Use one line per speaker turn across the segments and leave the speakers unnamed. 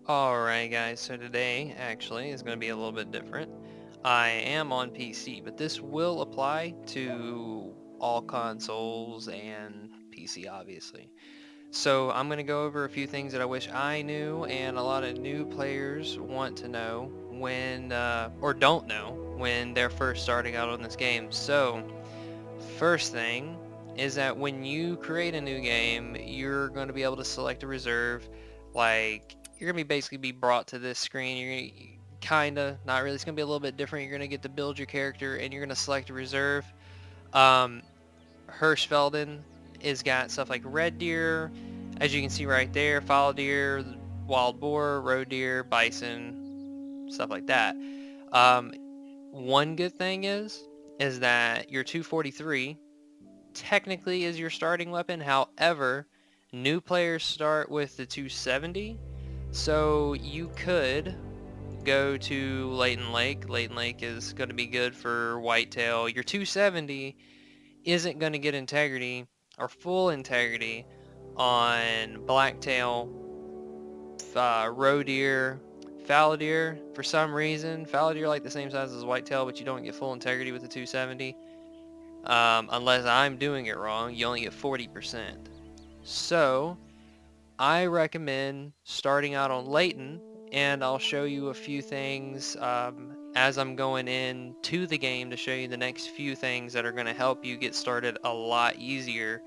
Alright guys, so today actually is going to be a little bit different. I am on PC, but this will apply to all consoles and PC obviously. So I'm going to go over a few things that I wish I knew and a lot of new players want to know when, or don't know when they're first starting out on this game. So first thing is that when you create a new game, you're going to be able to select a reserve. Like, you're going to basically be brought to this screen. You're going to kinda, not really, it's going to be a little bit different. You're going to get to build your character and you're going to select a reserve. Um, Hirschfelden is got stuff like red deer, as you can see right there, fallow deer, wild boar, roe deer, bison, stuff like that. Um, One good thing is that your 243 technically is your starting weapon. However, new players start with the 270, so you could go to Leighton Lake. Leighton Lake is going to be good for whitetail. Your 270 isn't going to get integrity or full integrity on blacktail, roe deer, fallow deer. For some reason, fallow deer like the same size as whitetail, but you don't get full integrity with the 270. Unless I'm doing it wrong, you only get 40%. So, I recommend starting out on Leighton, and I'll show you a few things as I'm going into the game to show you the next few things that are going to help you get started a lot easier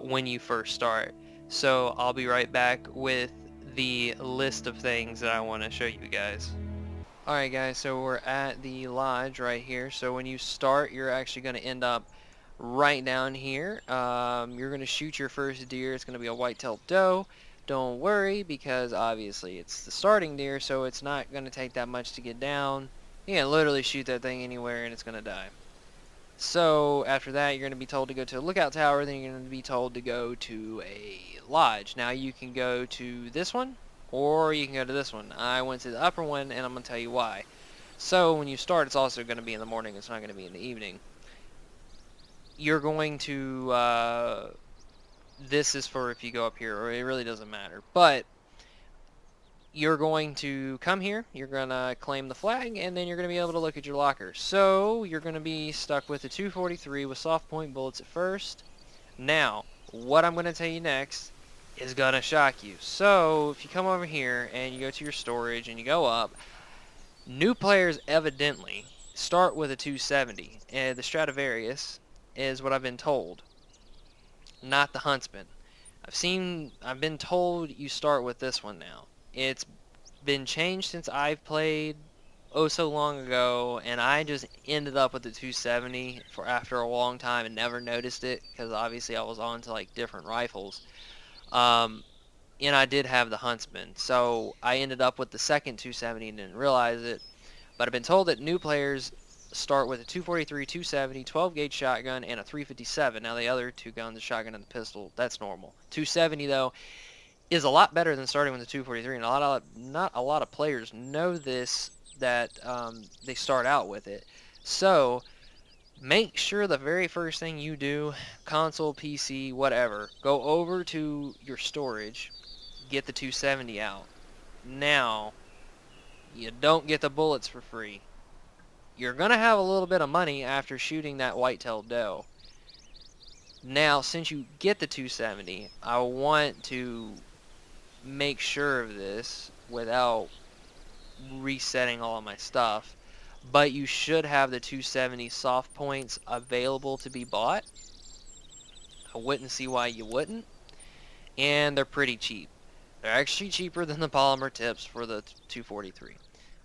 when you first start. So, I'll be right back with the list of things that I want to show you guys. Alright guys, so we're at the lodge right here. So when you start, you're actually going to end up right down here. You're going to shoot your first deer. It's going to be a white-tailed doe. Don't worry, because obviously it's the starting deer, so it's not going to take that much to get down. You can literally shoot that thing anywhere and it's going to die. So after that, you're going to be told to go to a lookout tower, then you're going to be told to go to a lodge. Now you can go to this one, or you can go to this one. I went to the upper one, and I'm going to tell you why. So when you start, it's also going to be in the morning. It's not going to be in the evening. You're going to, this is for if you go up here, or it really doesn't matter. But you're going to come here, you're going to claim the flag, and then you're going to be able to look at your locker. So you're going to be stuck with the 243 with soft point bullets at first. Now, what I'm going to tell you next is going to shock you. So if you come over here and you go to your storage and you go up, new players evidently start with a 270, and the Stradivarius is what I've been told, not the Huntsman. I've been told you start with this one now. It's been changed since I've played oh so long ago, and I just ended up with the 270 for after a long time and never noticed it because obviously I was on to like different rifles. Um, and I did have the Huntsman, so I ended up with the second 270 and didn't realize it. But I've been told that new players start with a 243, 270, 12 gauge shotgun, and a 357. Now the other two guns, the shotgun and the pistol, that's normal. 270 though is a lot better than starting with the 243, and not a lot of players know this, that they start out with it. So make sure the very first thing you do, console, PC, whatever, go over to your storage, get the 270 out. Now, you don't get the bullets for free. You're going to have a little bit of money after shooting that white-tailed doe. Now, since you get the 270, I want to make sure of this without resetting all of my stuff, but you should have the 270 soft points available to be bought. I wouldn't see why you wouldn't, and they're pretty cheap. They're actually cheaper than the polymer tips for the 243,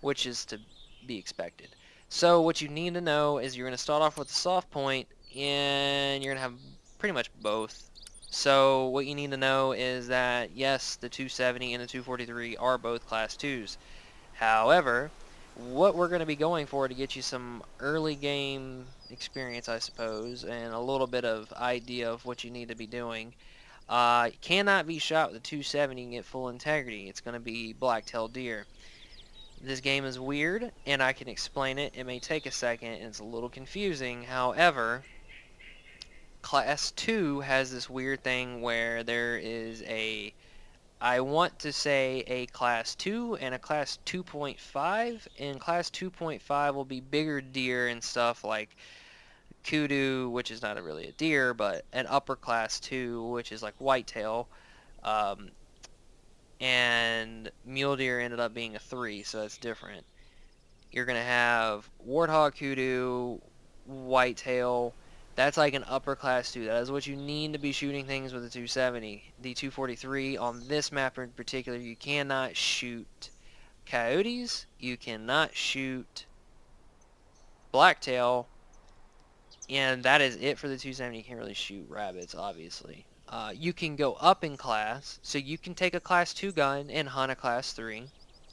which is to be expected. So what you need to know is you're going to start off with a soft point, and you're going to have pretty much both. So what you need to know is that yes, the 270 and the 243 are both class 2s. However, what we're going to be going for to get you some early game experience, I suppose, and a little bit of idea of what you need to be doing, cannot be shot with a 270 and get full integrity. It's going to be black-tailed deer. This game is weird, and I can explain it. It may take a second, and it's a little confusing. However, Class 2 has this weird thing where there is a I want to say a class 2 and a class 2.5, and class 2.5 will be bigger deer and stuff like kudu, which is not really a deer, but an upper class 2, which is like whitetail, um, and mule deer ended up being a 3, so that's different. You're going to have warthog kudu, whitetail. That's like an upper class 2. That is what you need to be shooting things with a 270. The 243 on this map in particular, you cannot shoot coyotes, you cannot shoot blacktail, and that is it for the 270. You can't really shoot rabbits, obviously. You can go up in class, so you can take a class 2 gun and hunt a class 3,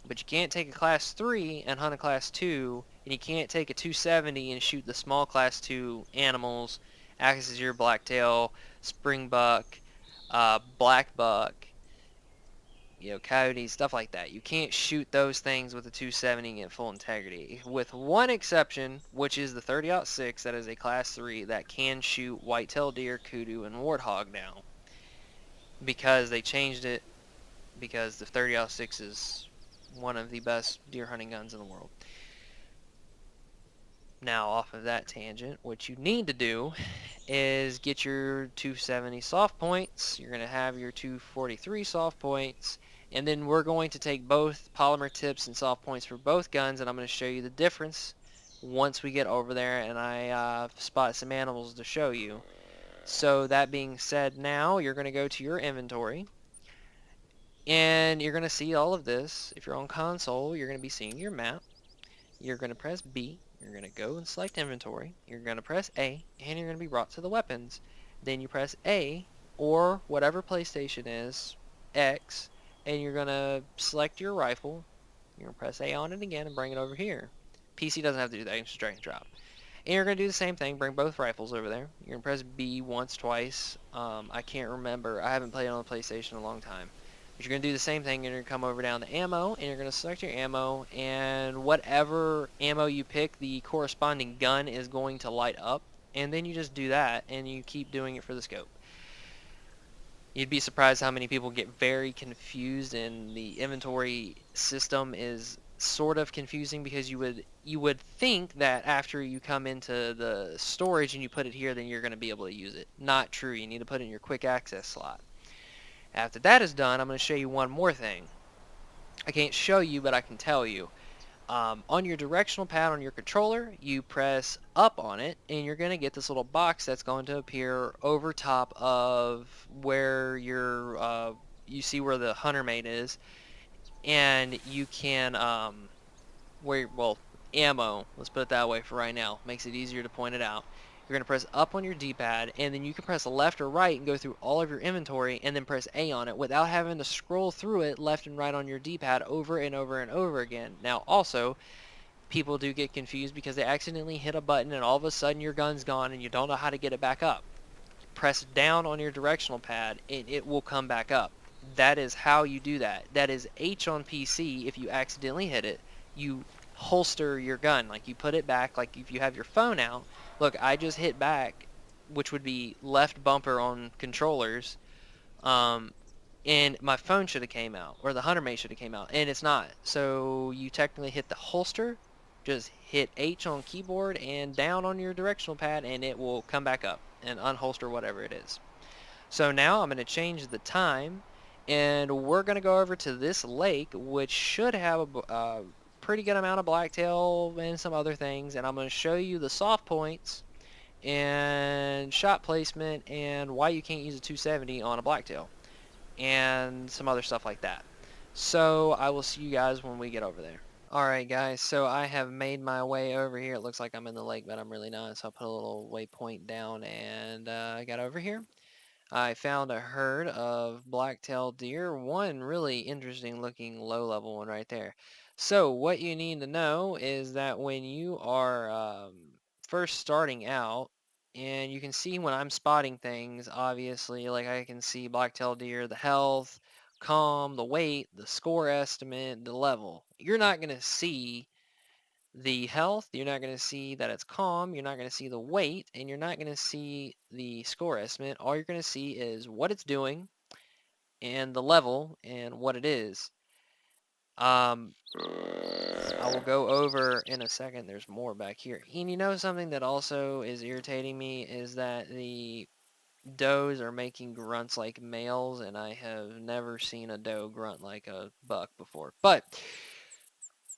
but you can't take a class 3 and hunt a class 2, and you can't take a 270 and shoot the small class 2 animals, axis deer, blacktail, springbuck, black buck, coyotes, stuff like that. You can't shoot those things with a 270 at full integrity, with one exception, which is the 30-06. That is a class 3 that can shoot whitetail deer, kudu, and warthog now, because they changed it, because the 30-06 is one of the best deer hunting guns in the world. Now, off of that tangent, what you need to do is get your 270 soft points. You're going to have your 243 soft points, and then we're going to take both polymer tips and soft points for both guns, and I'm going to show you the difference once we get over there and I spot some animals to show you. So that being said, now you're going to go to your inventory, and you're going to see all of this. If you're on console, you're going to be seeing your map. You're going to press B, you're going to go and select inventory, you're going to press A, and you're going to be brought to the weapons. Then you press A, or whatever PlayStation is, X, and you're going to select your rifle. You're going to press A on it again and bring it over here. PC doesn't have to do that, you can just drag and drop. And you're going to do the same thing, bring both rifles over there. You're going to press B once, twice. I can't remember, I haven't played on the PlayStation in a long time. But you're going to do the same thing. You're going to come over down to ammo, and you're going to select your ammo, and whatever ammo you pick, the corresponding gun is going to light up, and then you just do that, and you keep doing it for the scope. You'd be surprised how many people get very confused, and the inventory system is sort of confusing, because you would think that after you come into the storage and you put it here, then you're going to be able to use it. Not true. You need to put it in your quick access slot. After that is done, I'm going to show you one more thing. I can't show you, but I can tell you. On your directional pad on your controller, you press up on it, and you're going to get this little box that's going to appear over top of where you see where the hunter mate is, and you can, ammo, let's put it that way for right now, makes it easier to point it out. You're going to press up on your D-pad, and then you can press left or right and go through all of your inventory, and then press A on it without having to scroll through it left and right on your D-pad over and over and over again. Now, also, people do get confused because they accidentally hit a button and all of a sudden your gun's gone and you don't know how to get it back up. Press down on your directional pad and it will come back up. That is how you do that. That is H on PC. If you accidentally hit it, you holster your gun. Like, you put it back, like if you have your phone out. Look, I just hit back, which would be left bumper on controllers, and my phone should have came out, or the hunter mate should have came out, and it's not. So you technically hit the holster, just hit H on keyboard and down on your directional pad, and it will come back up and unholster whatever it is. So now I'm going to change the time, and we're going to go over to this lake, which should have a pretty good amount of blacktail and some other things, and I'm going to show you the soft points and shot placement and why you can't use a 270 on a blacktail and some other stuff like that. So I will see you guys when we get over there. Alright guys, so I have made my way over here. It looks like I'm in the lake, but I'm really not, so I'll put a little waypoint down, and I got over here. I found a herd of black-tailed deer, one really interesting looking low-level one right there. So what you need to know is that when you are first starting out, and you can see when I'm spotting things, obviously, like I can see black-tailed deer, the health, calm, the weight, the score estimate, the level. You're not going to see the health, you're not going to see that it's calm, you're not going to see the weight, and you're not going to see the score estimate. All you're going to see is what it's doing and the level and what it is. I will go over in a second. There's more back here. And you know something that also is irritating me is that the does are making grunts like males, and I have never seen a doe grunt like a buck before. But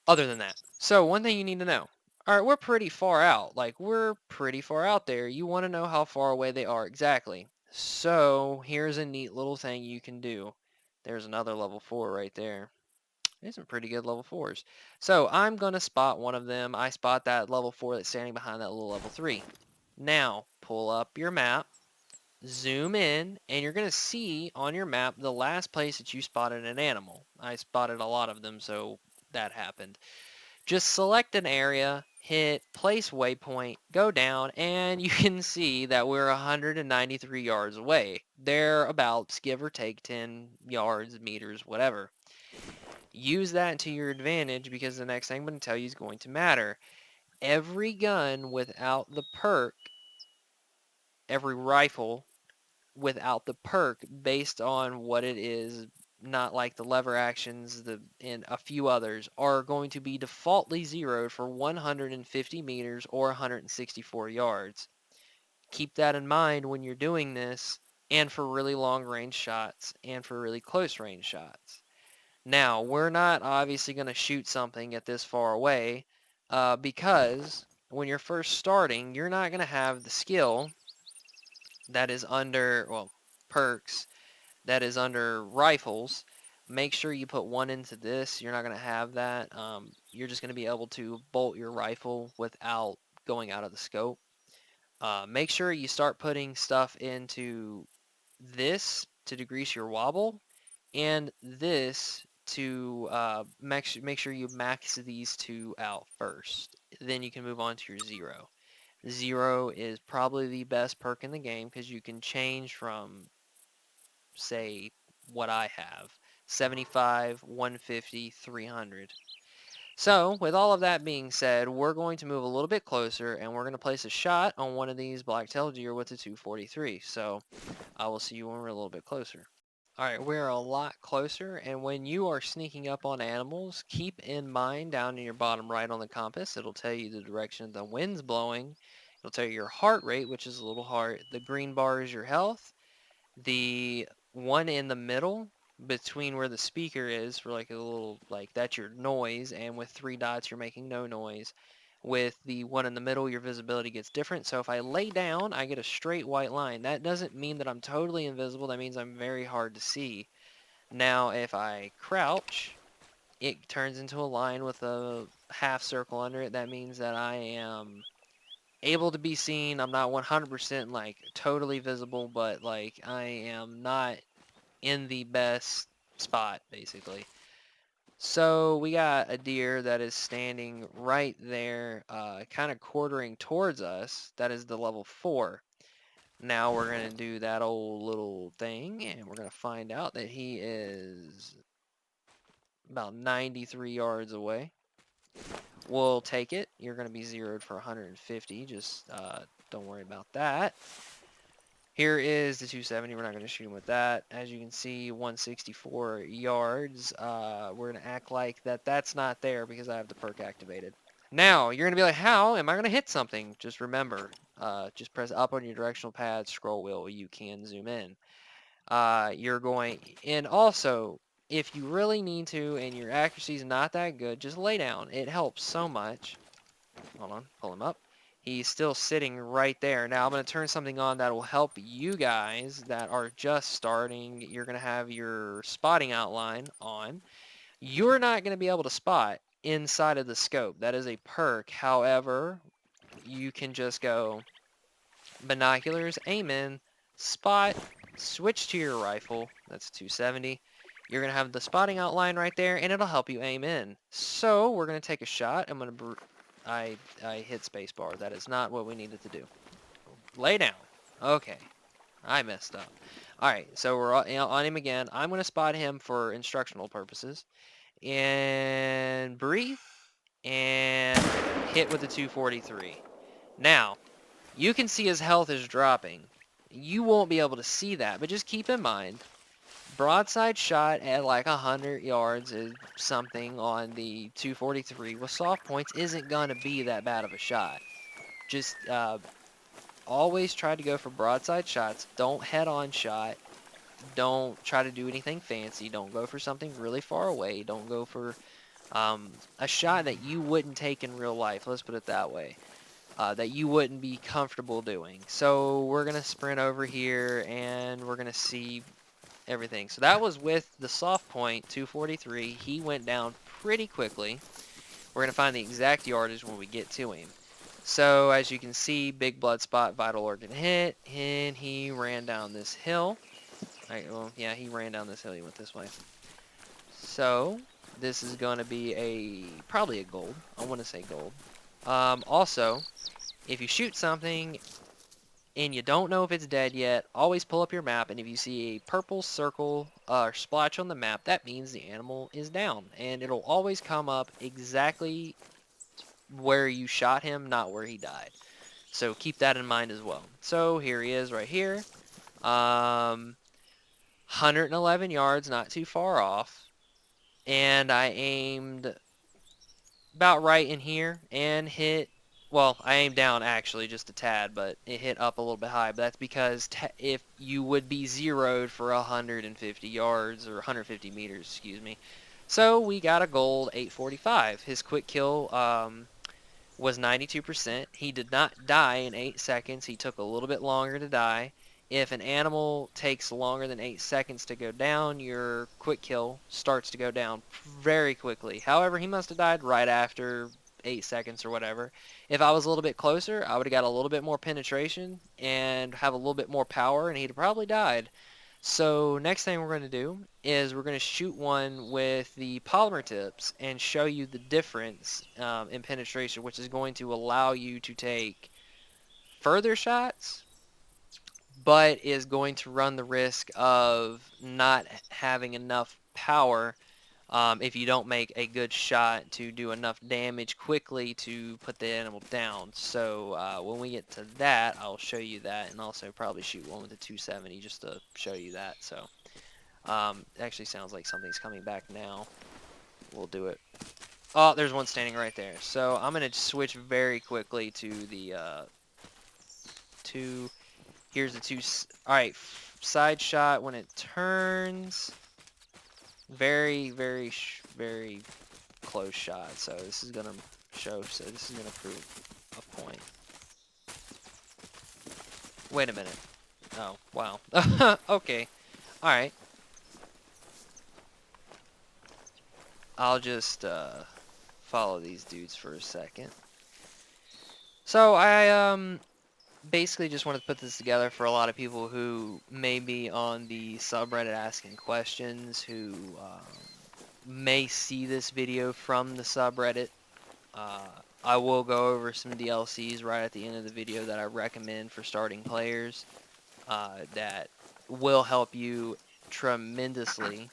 other than that, so one thing you need to know. All right, we're pretty far out. Like, we're pretty far out there. You want to know how far away they are exactly. So here's a neat little thing you can do. There's another level 4 right there. There's some pretty good level 4s. So I'm going to spot one of them. I spot that level 4 that's standing behind that little level 3. Now, pull up your map, zoom in, and you're going to see on your map the last place that you spotted an animal. I spotted a lot of them, so that happened. Just select an area, hit place waypoint, go down, and you can see that we're 193 yards away. Thereabouts, give or take 10 yards, meters, whatever. Use that to your advantage because the next thing I'm going to tell you is going to matter. Every gun without the perk, every rifle without the perk based on what it is, not like the lever actions and a few others, are going to be defaultly zeroed for 150 meters or 164 yards. Keep that in mind when you're doing this, and for really long range shots and for really close range shots. Now, we're not obviously going to shoot something at this far away because when you're first starting, you're not going to have the skill that is under, well, perks, that is under rifles. Make sure you put one into this. You're not going to have that. You're just going to be able to bolt your rifle without going out of the scope. Make sure you start putting stuff into this to decrease your wobble, and this to make sure you max these two out first. Then you can move on to your zero. Zero is probably the best perk in the game because you can change from, say, what I have, 75, 150, 300. So, with all of that being said, we're going to move a little bit closer and we're going to place a shot on one of these black-tailed deer with a 243. So, I will see you when we're a little bit closer. Alright, we're a lot closer, and when you are sneaking up on animals, keep in mind down in your bottom right on the compass, it'll tell you the direction the wind's blowing. It'll tell you your heart rate, which is a little hard. The green bar is your health. The one in the middle between where the speaker is for like a little, like that's your noise, and with 3 dots you're making no noise. With the one in the middle, your visibility gets different. So if I lay down, I get a straight white line. That doesn't mean that I'm totally invisible. That means I'm very hard to see. Now if I crouch, it turns into a line with a half circle under it. That means that I am able to be seen. I'm not 100% like totally visible, but like I am not in the best spot basically. So we got a deer that is standing right there, kind of quartering towards us. That is the level 4. Now we're going to do that old little thing, and we're going to find out that he is about 93 yards away. We'll take it. You're going to be zeroed for 150. Just don't worry about that. Here is the 270. We're not going to shoot him with that. As you can see, 164 yards. We're going to act like that's not there because I have the perk activated. Now, you're going to be like, how am I going to hit something? Just remember, just press up on your directional pad, scroll wheel. You can zoom in. You're going, and also, if you really need to and your accuracy is not that good, just lay down. It helps so much. Hold on, pull him up. He's still sitting right there. Now I'm going to turn something on that will help you guys that are just starting. You're going to have your spotting outline on. You're not going to be able to spot inside of the scope. That is a perk. However, you can just go binoculars, aim in, spot, switch to your rifle. That's 270. You're going to have the spotting outline right there, and it'll help you aim in. So we're going to take a shot. I'm going to... I hit spacebar. That is not what we needed to do. Lay down. Okay. I messed up. Alright, so we're on him again. I'm going to spot him for instructional purposes. And breathe. And hit with the 243. Now, you can see his health is dropping. You won't be able to see that, but just keep in mind, broadside shot at like 100 yards is something on the 243 with soft points isn't going to be that bad of a shot. Just always try to go for broadside shots. Don't head-on shot. Don't try to do anything fancy. Don't go for something really far away. Don't go for a shot that you wouldn't take in real life. Let's put it that way. That you wouldn't be comfortable doing. So we're going to sprint over here and we're going to see everything. So that was with the soft point 243. He went down pretty quickly. We're going to find the exact yardage when we get to him. So as you can see, big blood spot, vital organ hit, and he ran down this hill. Right, well, yeah, he ran down this hill. He went this way. So this is going to be probably a gold. I want to say gold. Also, if you shoot something and you don't know if it's dead yet, always pull up your map, and if you see a purple circle or splotch on the map, that means the animal is down, and it'll always come up exactly where you shot him, not where he died. So keep that in mind as well. So here he is right here. 111 yards, not too far off, and I aimed about right in here and hit. Well, I aimed down actually just a tad, but it hit up a little bit high. But that's because if you would be zeroed for 150 yards or 150 meters, excuse me. So we got a gold 845. His quick kill was 92%. He did not die in 8 seconds. He took a little bit longer to die. If an animal takes longer than 8 seconds to go down, your quick kill starts to go down very quickly. However, he must have died right after 8 seconds or whatever. If I was a little bit closer, I would have got a little bit more penetration and have a little bit more power, and he'd have probably died. So next thing we're going to do is we're going to shoot one with the polymer tips and show you the difference in penetration, which is going to allow you to take further shots, but is going to run the risk of not having enough power if you don't make a good shot to do enough damage quickly to put the animal down. So when we get to that, I'll show you that, and also probably shoot one with the 270 just to show you that. So it actually sounds like something's coming back now. We'll do it. Oh, there's one standing right there. So I'm going to switch very quickly to the here's the two. All right, side shot when it turns. Very, very, very close shot. So this is going to show, so this is going to prove a point. Wait a minute. Oh, wow. Okay. All right. I'll just follow these dudes for a second. So I basically just wanted to put this together for a lot of people who may be on the subreddit asking questions, who may see this video from the subreddit. I will go over some DLCs right at the end of the video that I recommend for starting players that will help you tremendously.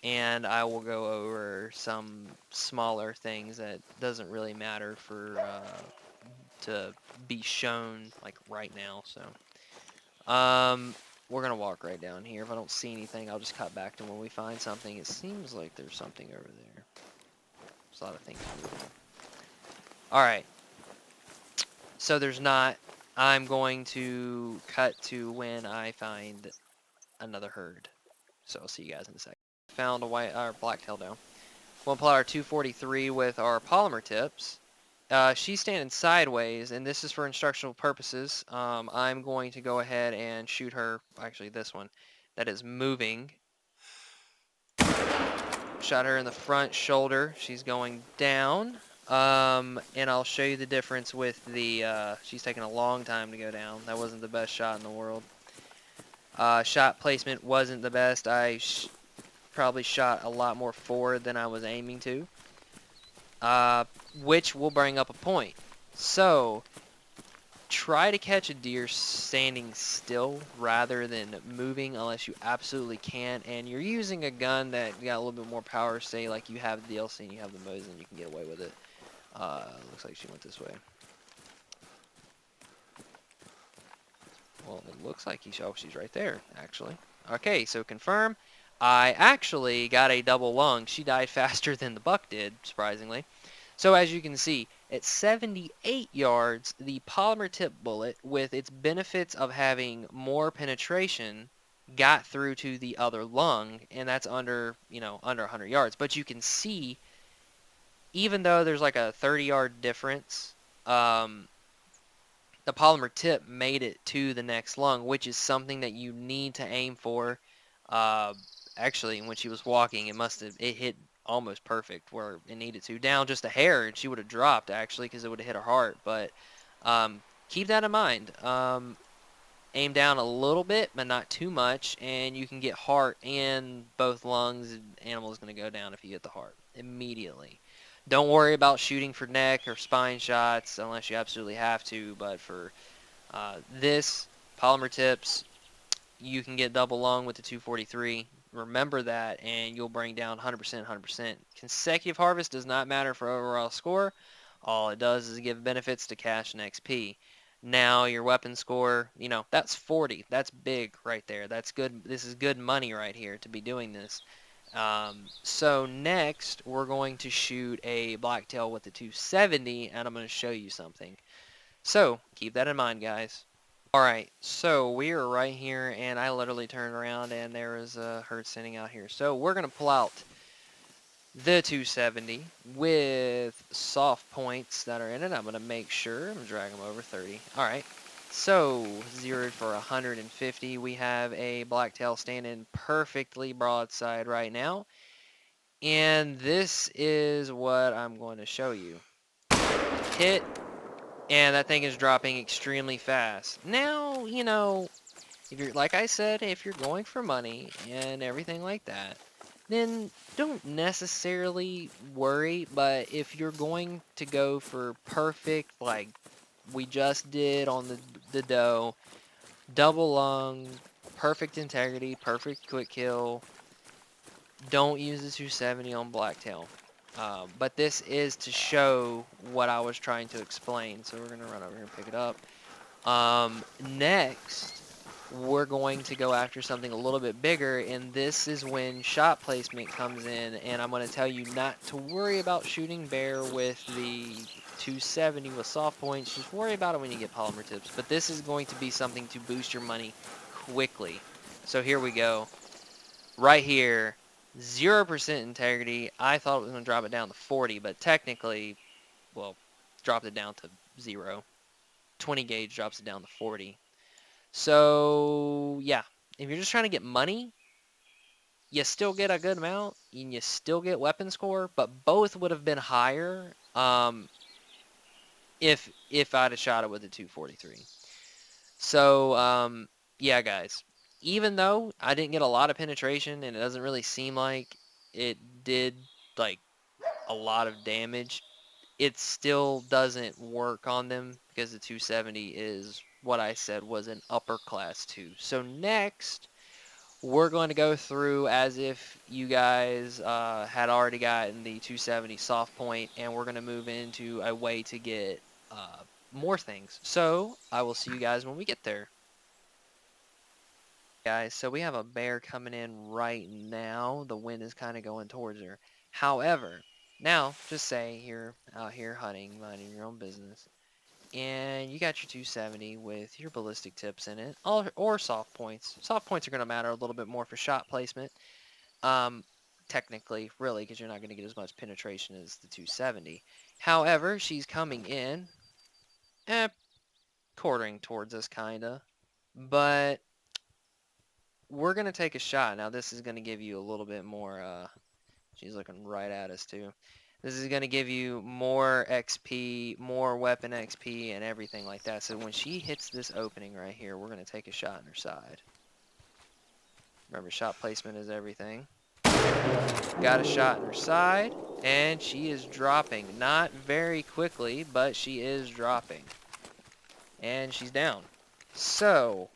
And I will go over some smaller things that doesn't really matter for to be shown like right now. So we're gonna walk right down here. If I don't see anything, I'll just cut back to when we find something. It seems like there's something over there. There's a lot of things moving. All right. So there's not. I'm going to cut to when I find another herd. So I'll see you guys in a second. Found a white or black-tailed doe. We'll apply our 243 with our polymer tips. She's standing sideways, and this is for instructional purposes. I'm going to go ahead and shoot her, actually this one, that is moving. Shot her in the front shoulder. She's going down. And I'll show you the difference with the, she's taking a long time to go down. That wasn't the best shot in the world. Shot placement wasn't the best. I probably shot a lot more forward than I was aiming to. Which will bring up a point. So, try to catch a deer standing still rather than moving unless you absolutely can. And you're using a gun that got a little bit more power, say like you have the DLC and you have the Mosin, and you can get away with it. Looks like she went this way. Well, it looks like she's right there, actually. Okay, so confirm. I actually got a double lung. She died faster than the buck did, surprisingly. So as you can see, at 78 yards, the polymer tip bullet, with its benefits of having more penetration, got through to the other lung, and that's under, under 100 yards. But you can see, even though there's like a 30-yard difference, um, the polymer tip made it to the next lung, which is something that you need to aim for. Uh, Actually, when she was walking, it hit almost perfect where it needed to. Down just a hair, and she would have dropped actually because it would have hit her heart. But keep that in mind. Aim down a little bit, but not too much, and you can get heart and both lungs. And animal is going to go down if you hit the heart immediately. Don't worry about shooting for neck or spine shots unless you absolutely have to, but for this, polymer tips, you can get double lung with the 243. Remember that, and you'll bring down 100%, 100%. Consecutive harvest does not matter for overall score. All it does is give benefits to cash and XP. Now, your weapon score, that's 40. That's big right there. That's good. This is good money right here to be doing this. So next, we're going to shoot a blacktail with the 270, and I'm going to show you something. So keep that in mind, guys. Alright, so we are right here, and I literally turned around and there was a herd sitting out here. So we're going to pull out the 270 with soft points that are in it. I'm going to make sure. I'm going to drag them over 30. Alright, so zeroed for 150. We have a blacktail standing perfectly broadside right now. And this is what I'm going to show you. Hit. And that thing is dropping extremely fast. Now, if you're, like I said, if you're going for money and everything like that, then don't necessarily worry. But if you're going to go for perfect, like we just did on the doe, double lung, perfect integrity, perfect quick kill, don't use the 270 on blacktail. But this is to show what I was trying to explain. So we're going to run over here and pick it up. Next, we're going to go after something a little bit bigger, and this is when shot placement comes in, and I'm going to tell you not to worry about shooting bear with the 270 with soft points. Just worry about it when you get polymer tips. But this is going to be something to boost your money quickly. So here we go. Right here, 0% integrity. I thought it was going to drop it down to 40, but technically, well, dropped it down to 0. 20 gauge drops it down to 40. So, yeah, if you're just trying to get money, you still get a good amount, and you still get weapon score, but both would have been higher if I'd have shot it with a 243. So, yeah, guys, even though I didn't get a lot of penetration, and it doesn't really seem like it did, like, a lot of damage, it still doesn't work on them because the 270 is what I said was an upper class 2. So next, we're going to go through as if you guys had already gotten the 270 soft point, and we're going to move into a way to get more things. So I will see you guys when we get there. Guys, so we have a bear coming in right now. The wind is kind of going towards her. However, now, just say you're out here hunting, minding your own business, and you got your 270 with your ballistic tips in it, or soft points. Soft points are going to matter a little bit more for shot placement, technically, really, because you're not going to get as much penetration as the 270. However, she's coming in, quartering towards us, kind of, but we're going to take a shot. Now, this is going to give you a little bit more, she's looking right at us, too. This is going to give you more XP, more weapon XP, and everything like that. So when she hits this opening right here, we're going to take a shot in her side. Remember, shot placement is everything. Got a shot in her side, and she is dropping. Not very quickly, but she is dropping. And she's down. So,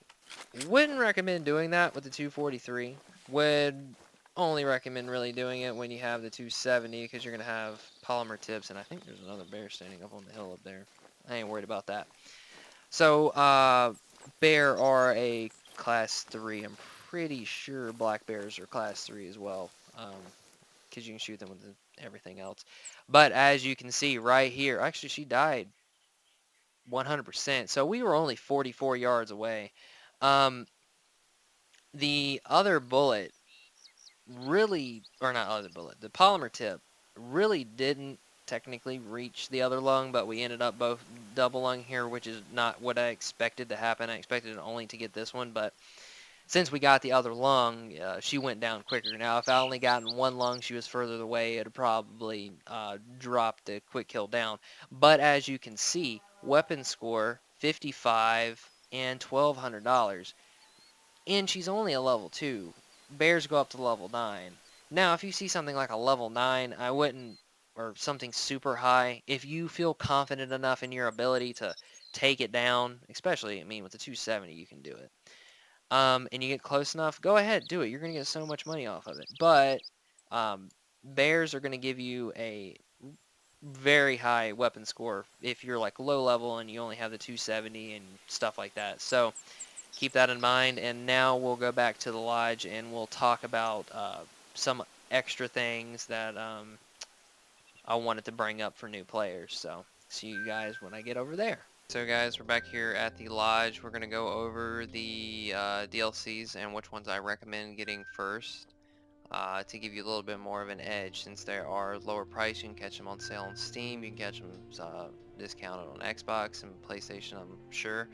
wouldn't recommend doing that with the 243. Would only recommend really doing it when you have the 270 because you're going to have polymer tips, and I think there's another bear standing up on the hill up there. I ain't worried about that. So, bear are a class 3, I'm pretty sure black bears are class 3 as well, because you can shoot them with everything else. But as you can see right here, actually she died 100%. So we were only 44 yards away. Um, the other bullet really, or not other bullet, the polymer tip really didn't technically reach the other lung, but we ended up both double lung here, which is not what I expected to happen. I expected it only to get this one, but since we got the other lung, she went down quicker. Now, if I only gotten one lung, she was further away, it would probably drop the quick kill down. But as you can see, weapon score 55 and $1,200, and she's only a level 2. Bears go up to level 9. Now, if you see something like a level 9, I wouldn't, or something super high, if you feel confident enough in your ability to take it down, especially, I mean, with the 270, you can do it. And you get close enough, go ahead, do it. You're going to get so much money off of it. But um, bears are going to give you a very high weapon score if you're like low level and you only have the 270 and stuff like that. So keep that in mind. And now we'll go back to the lodge and we'll talk about some extra things that I wanted to bring up for new players. So see you guys when I get over there. So guys, we're back here at the lodge. We're going to go over the DLCs and which ones I recommend getting first to give you a little bit more of an edge. Since they are lower price, you can catch them on sale on Steam, you can catch them discounted on Xbox and PlayStation, I'm sure.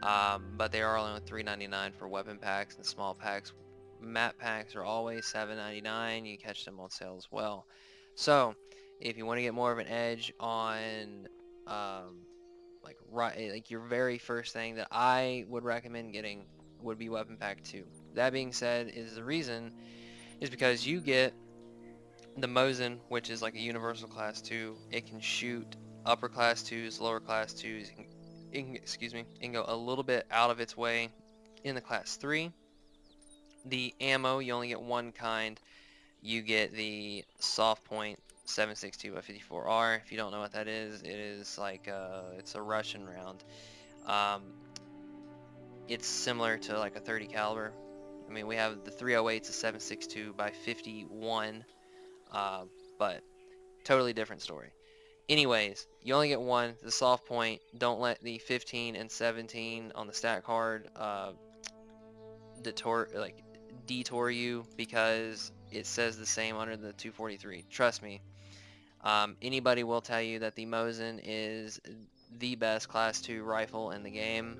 But they are only $3.99 for weapon packs and small packs. Map packs are always $7.99. You catch them on sale as well. So if you want to get more of an edge on like your very first thing that I would recommend getting would be weapon pack 2. That being said, is the reason is because you get the Mosin, which is like a universal class 2. It can shoot upper class 2s, lower class 2s. Excuse me, it can go a little bit out of its way in the class 3. The ammo, you only get one kind. You get the soft point 7.62 by 54R. If you don't know what that is, it is like it's a Russian round. Um, it's similar to like a 30 caliber. I mean, we have the 308's a 7.62 by 51, but totally different story. Anyways, you only get one, the soft point. Don't let the 15 and 17 on the stat card detour you, because it says the same under the 243. Trust me. Anybody will tell you that the Mosin is the best class 2 rifle in the game,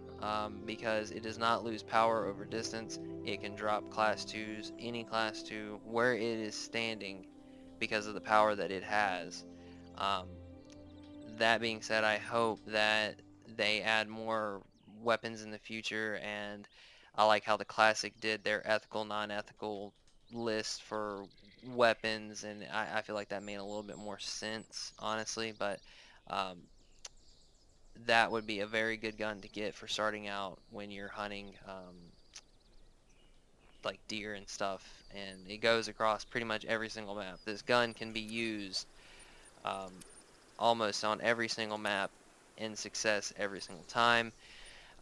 because it does not lose power over distance. It can drop class 2s, any class 2, where it is standing because of the power that it has. Um, that being said, I hope that they add more weapons in the future, and I like how the Classic did their ethical, non-ethical list for weapons, and I feel like that made a little bit more sense, honestly, but um, that would be a very good gun to get for starting out when you're hunting like deer and stuff, and it goes across pretty much every single map. This gun can be used um, almost on every single map in success every single time.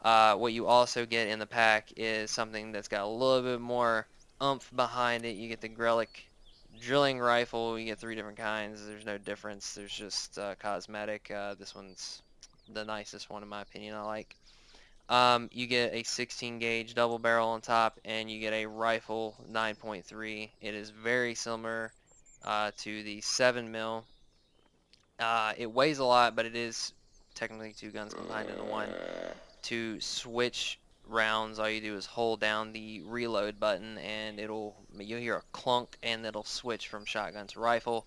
What you also get in the pack is something that's got a little bit more oomph behind it. You get the Grelic drilling rifle. You get 3 different kinds. There's no difference. There's just cosmetic. This one's the nicest one in my opinion. I like. You get a 16 gauge double barrel on top, and you get a rifle 9.3. It is very similar to the 7 mil. It weighs a lot, but it is technically 2 guns combined into one. To switch rounds, all you do is hold down the reload button, and you'll hear a clunk, and it'll switch from shotgun to rifle.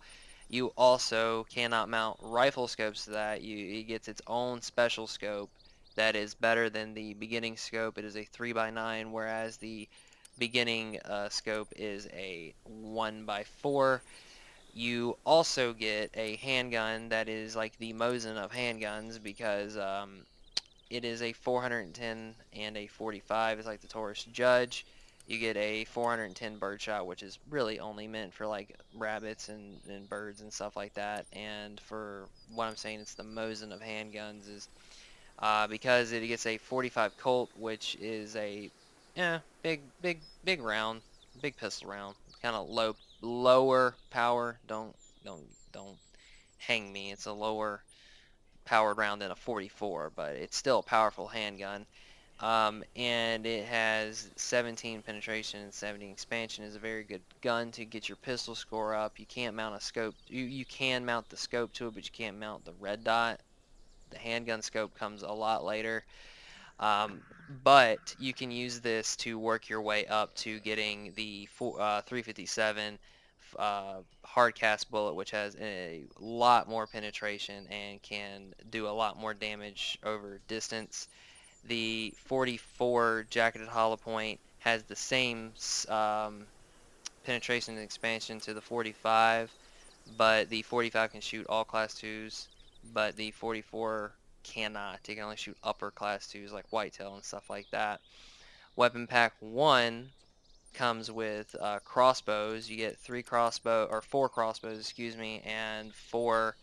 You also cannot mount rifle scopes to that. It gets its own special scope that is better than the beginning scope. It is a 3x9, whereas the beginning scope is a 1x4. You also get a handgun that is like the Mosin of handguns, because it is a 410 and a 45. It's like the Taurus Judge. You get a 410 birdshot, which is really only meant for like rabbits and birds and stuff like that. And for what I'm saying, it's the Mosin of handguns, is because it gets a 45 Colt, which is a Yeah, big round, big pistol round. Kind of lower power. Don't hang me. It's a lower powered round than a 44, but it's still a powerful handgun. And it has 17 penetration and 70 expansion. Is a very good gun to get your pistol score up. You can't mount a scope. You can mount the scope to it, but you can't mount the red dot. The handgun scope comes a lot later. But you can use this to work your way up to getting the 357 hard cast bullet, which has a lot more penetration and can do a lot more damage over distance. The 44 jacketed hollow point has the same penetration and expansion to the 45, but the 45 can shoot all class 2s, but the 44 cannot. It can only shoot upper class 2s like whitetail and stuff like that. Weapon pack 1 comes with crossbows. You get four crossbows, excuse me, and four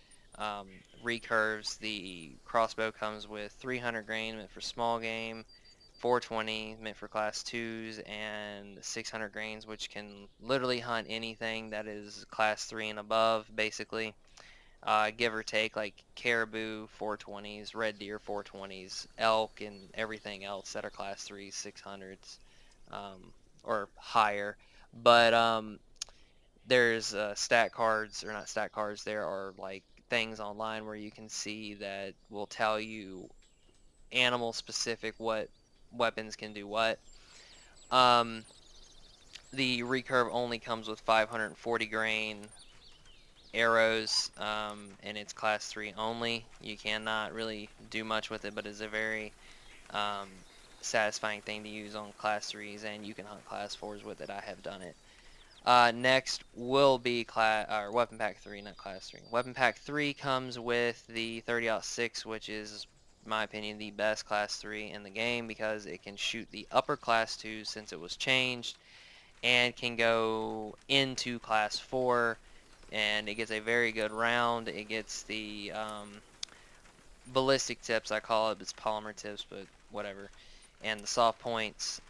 recurves. The crossbow comes with 300 grain meant for small game, 420 meant for class 2s, and 600 grains, which can literally hunt anything that is class 3 and above, basically. Give or take, like caribou 420s, red deer 420s, elk, and everything else that are class 3s, 600s, or higher. But there's stat cards, or not stat cards, there are like things online where you can see that will tell you animal specific what weapons can do what. Um, the recurve only comes with 540 grain arrows, and it's class 3 only. You cannot really do much with it, but it's a very um, satisfying thing to use on class 3s, and you can hunt class 4s with it. I have done it. Next will be Weapon Pack 3, not Class 3. Weapon Pack 3 comes with the 30-06, which is, in my opinion, the best Class 3 in the game because it can shoot the upper Class 2 since it was changed and can go into Class 4, and it gets a very good round. It gets the ballistic tips, I call it. It's polymer tips, but whatever. And the soft points.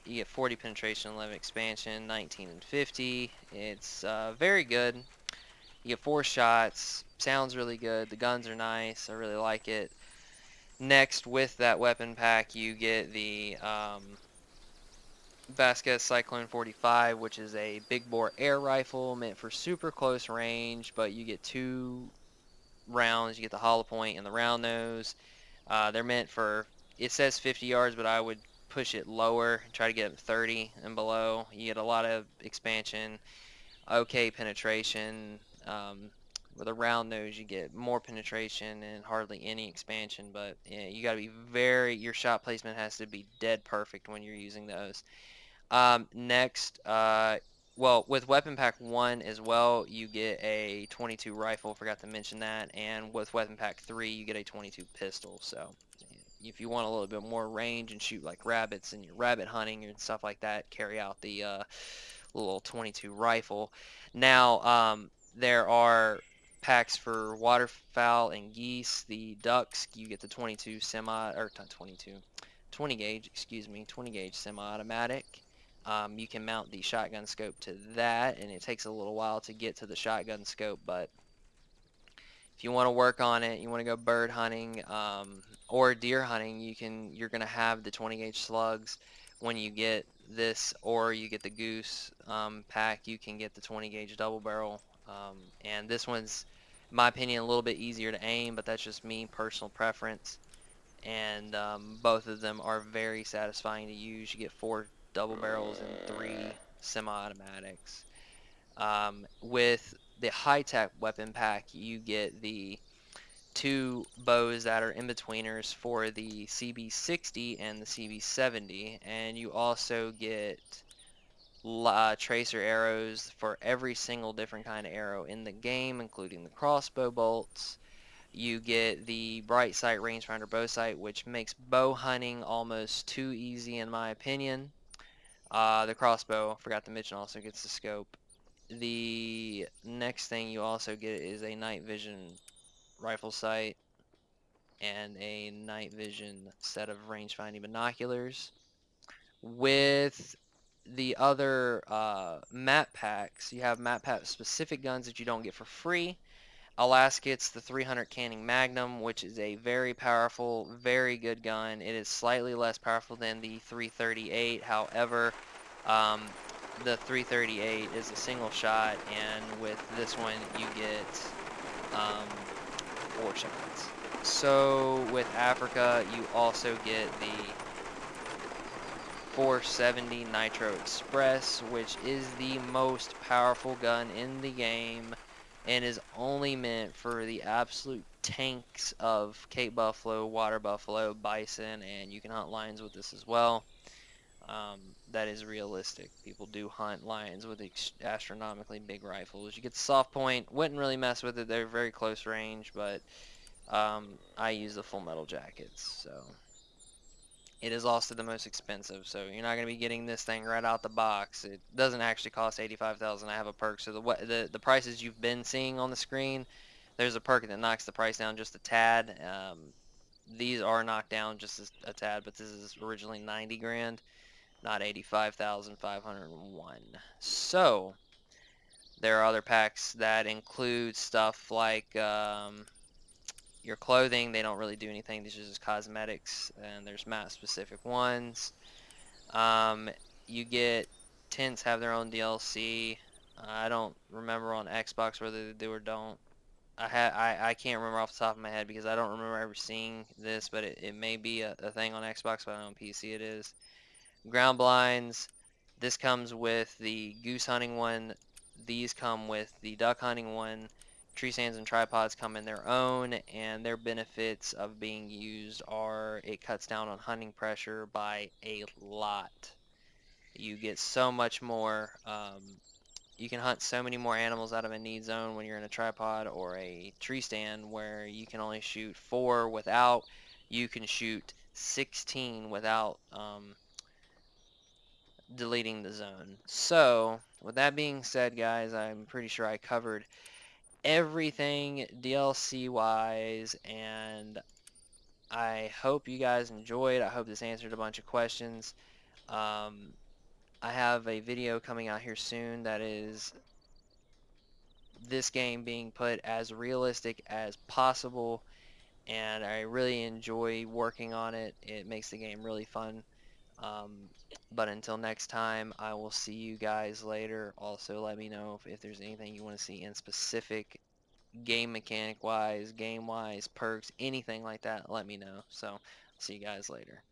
You get 40 penetration, 11 expansion, 19 and 50. It's very good. You get 4 shots. Sounds really good. The guns are nice. I really like it. Next, with that weapon pack, you get the Vasquez Cyclone 45, which is a big bore air rifle meant for super close range, but you get 2 rounds. You get the hollow point and the round nose. They're meant for, it says 50 yards, but I would push it lower, try to get 30 and below. You get a lot of expansion, okay penetration. With a round nose, you get more penetration and hardly any expansion, but yeah, you got to be your shot placement has to be dead perfect when you're using those. Next, well, with Weapon Pack 1 as well, you get a 22 rifle, forgot to mention that, and with Weapon Pack 3, you get a 22 pistol, so if you want a little bit more range and shoot like rabbits and you're rabbit hunting and stuff like that, carry out the little 22 rifle. Now, there are packs for waterfowl and geese. The ducks, you get the 22 semi, or not 22, 20 gauge, excuse me, 20 gauge semi-automatic. You can mount the shotgun scope to that, and it takes a little while to get to the shotgun scope, but if you want to work on it, you want to go bird hunting or deer hunting, you're going to have the 20 gauge slugs. When you get this, or you get the goose pack, you can get the 20 gauge double barrel. And this one's, in my opinion, a little bit easier to aim, but that's just me, personal preference. And both of them are very satisfying to use. You get 4 double barrels and 3 semi-automatics. With the high-tech weapon pack, you get the 2 bows that are in-betweeners for the CB60 and the CB70, and you also get tracer arrows for every single different kind of arrow in the game, including the crossbow bolts. You get the bright sight rangefinder bow sight, which makes bow hunting almost too easy in my opinion. The crossbow, forgot to mention, also gets the scope. The next thing you also get is a night vision rifle sight. and a night vision set of range finding binoculars. With the other map packs, you have map pack specific guns that you don't get for free. Alaska gets the 300 Canning Magnum, which is a very powerful, very good gun. It is slightly less powerful than the 338. However, um, the 338 is a single shot, and with this one you get 4 shots. So with Africa, you also get the 470 Nitro Express, which is the most powerful gun in the game and is only meant for the absolute tanks of Cape Buffalo, Water Buffalo, Bison, and you can hunt lions with this as well. That is realistic. People do hunt lions with astronomically big rifles. You get the soft point, wouldn't really mess with it, they're very close range, but I use the full metal jackets, so it is also the most expensive, so you're not going to be getting this thing right out the box. It doesn't actually cost 85,000. I have a perk, so the prices you've been seeing on the screen, there's a perk that knocks the price down just a tad. These are knocked down just a tad, but this is originally 90 grand, not 85,501. So there are other packs that include stuff like your clothing. They don't really do anything. These are just cosmetics, and there's map specific ones. Um, you get tents have their own DLC. I don't remember on Xbox whether they do or don't. I can't remember off the top of my head because I don't remember ever seeing this, but it may be a thing on Xbox, but I know on PC it is. Ground blinds. This comes with the goose hunting one. These come with the duck hunting one. Tree stands and tripods come in their own, and their benefits of being used are it cuts down on hunting pressure by a lot. You get so much more. You can hunt so many more animals out of a need zone when you're in a tripod or a tree stand where you can only shoot 4 without. You can shoot 16 without deleting the zone. So, with that being said, guys, I'm pretty sure I covered everything DLC wise, and I hope you guys enjoyed. I hope this answered a bunch of questions. Um, I have a video coming out here soon that is this game being put as realistic as possible, and I really enjoy working on it. It makes the game really fun. Um, but until next time, I will see you guys later. Also, let me know if there's anything you want to see in specific game mechanic wise, game wise, perks, anything like that. Let me know. So, see you guys later.